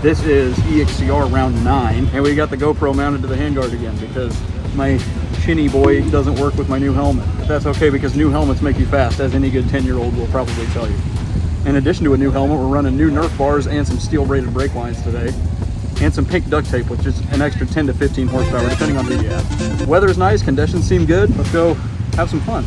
This is EXCR round 9, and we got the GoPro mounted to the handguard again because my chinny boy doesn't work with my new helmet. But that's okay because new helmets make you fast, as any good 10-year-old will probably tell you. In addition to a new helmet, we're running new Nerf bars and some steel-braided brake lines today, and some pink duct tape, which is an extra 10 to 15 horsepower, depending on who you ask. Weather's nice, conditions seem good. Let's go have some fun.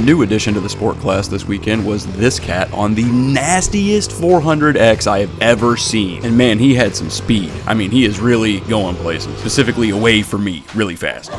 New addition to the sport class this weekend was this cat on the nastiest 400X I have ever seen. And man, he had some speed. I mean, he is really going places, specifically away from me really fast.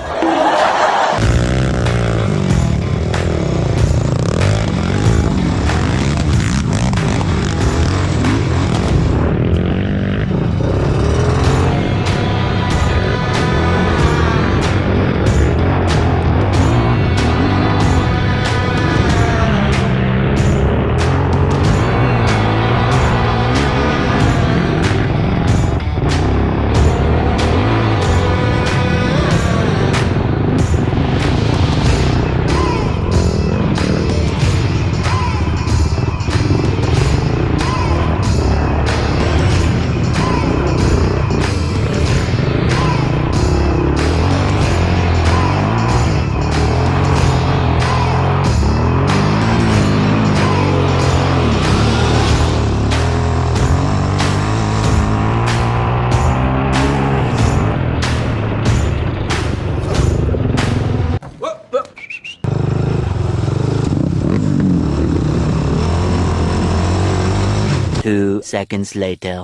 Two seconds later.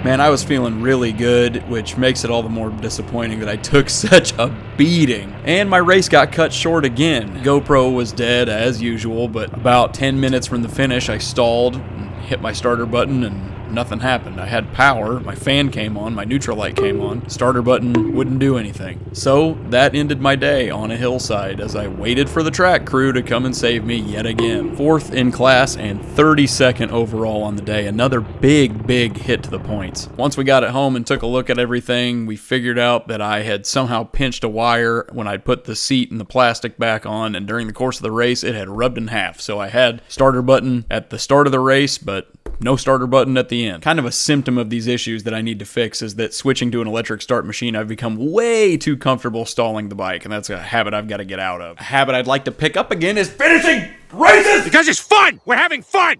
Man, I was feeling really good, which makes it all the more disappointing that I took such a beating. And my race got cut short again. GoPro was dead as usual, but about 10 minutes from the finish, I stalled and hit my starter button and nothing happened. I had power, my fan came on, my neutral light came on, starter button wouldn't do anything. So that ended my day on a hillside as I waited for the track crew to come and save me yet again. 4th in class and 32nd overall on the day. Another big hit to the points. Once we got it home and took a look at everything, we figured out that I had somehow pinched a wire when I'd put the seat and the plastic back on, and during the course of the race it had rubbed in half. So I had starter button at the start of the race, but no starter button at the end. Kind of a symptom of these issues that I need to fix is that switching to an electric start machine, I've become way too comfortable stalling the bike, and that's a habit I've got to get out of. A habit I'd like to pick up again is finishing races! Because it's fun! We're having fun!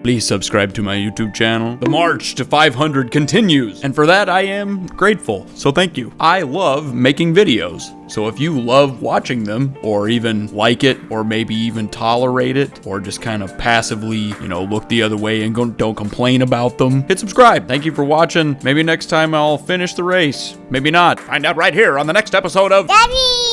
Please subscribe to my YouTube channel. The march to 500 continues, and for that I am grateful, so thank you. I love making videos, so if you love watching them, or even like it, or maybe even tolerate it, or just kind of passively, look the other way and don't complain about them, hit subscribe. Thank you for watching. Maybe next time I'll finish the race. Maybe not. Find out right here on the next episode of Daddy!